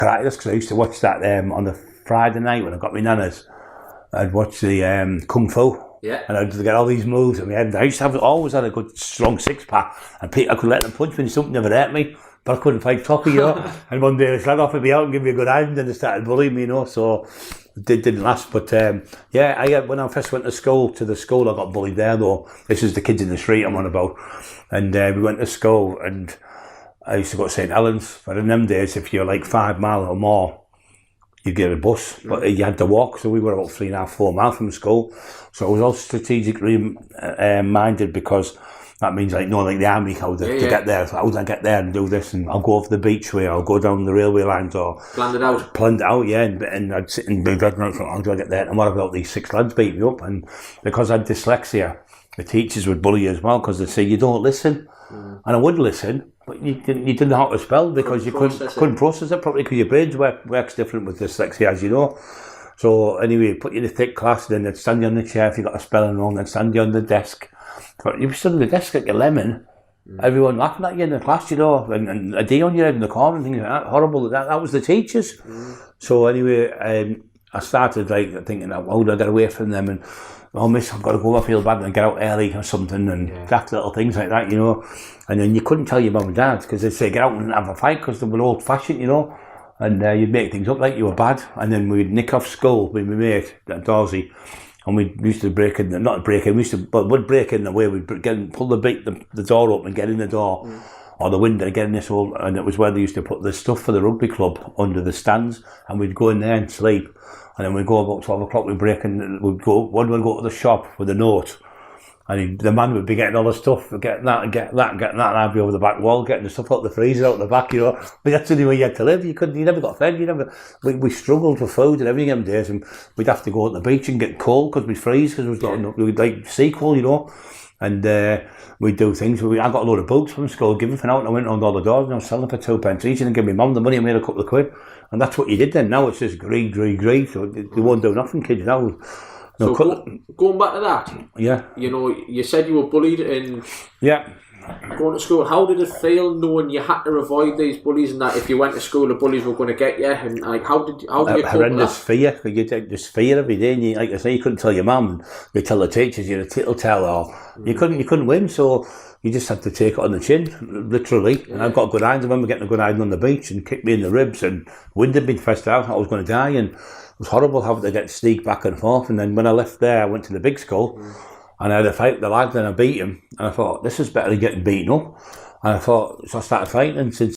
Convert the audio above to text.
practice, because I used to watch that on the Friday night when I got my nanas. I'd watch the Kung Fu. Yeah. And I'd get all these moves in my head. I used to always had a good strong six-pack, and I could let them punch me, and something never hurt me, but I couldn't fight Toppy, And one day they slag off at me out and give me a good hand, and they started bullying me, so it didn't last. But when I first went to the school, I got bullied there, though. This is the kids in the street I'm on about. And we went to school, and I used to go to St. Helens. But in them days, if you're like 5 miles or more, you'd get a bus, but you had to walk, so we were about 3.5, 4 miles from school. So I was all strategically minded, because that means like the army, how to get there. So how would I get there and do this? And I'll go over the beachway, I'll go down the railway lines, or planned it out. And I'd sit in bed and how do I get there? And what about these 6 lads beat me up? And because I had dyslexia, the teachers would bully you as well, because they'd say you don't listen. And I would listen, but you didn't know how to spell, because you couldn't process it properly, because your brain works different with dyslexia, as you know. So anyway, put you in a thick class, then they'd stand you on the chair if you got a spelling wrong, then stand you on the desk. But you stood on the desk like a lemon, everyone laughing at you in the class, and a D on your head in the corner and things like that. Horrible. That was the teachers. So anyway, I started thinking, how do I get away from them? And miss, I've got to go, I feel bad, and get out early or something, and daft little things like that, And then you couldn't tell your mum and dad, because they'd say get out and have a fight, because they were old fashioned, And you'd make things up like you were bad, and then we'd nick off school with my mate, Dorsey, and we used to we'd break in the way we'd pull the door open and get in the door, or the window and get in this hole, and it was where they used to put the stuff for the rugby club under the stands, and we'd go in there and sleep. And then we'd go about 12 o'clock, we'd break, and one would go to the shop with a note. And the man would be getting all the stuff, getting that, and I'd be over the back wall, getting the stuff out the freezer, out the back, But that's the only way you had to live. You never got fed, we struggled for food and everything them days, and we'd have to go to the beach and get cold, because we'd freeze, because we'd like sea cold, And we'd do things. I got a load of books from school, given for out, and I went around all the doors, and I was selling for 2 pence each, and give my mum the money, and made a couple of quid. And that's what you did then. Now it's just greed. So they won't do nothing, kids now. So going back to that, you said you were bullied in going to school. How did it feel knowing you had to avoid these bullies, and that if you went to school, the bullies were going to get you? And how did you cope with that? Horrendous fear. You had this fear every day, and like I say, you couldn't tell your mum. You tell the teachers, you're a tittle-tale, or you couldn't win. So you just had to take it on the chin, literally. And I've got good eyes. I remember getting a good eye on the beach and kicked me in the ribs, and wind had been pressed out. I thought I was going to die, and it was horrible having to sneak back and forth. And then when I left there, I went to the big school, and I had a fight with the lads, and I beat him. And I thought, this is better than getting beaten up. And so I started fighting, and since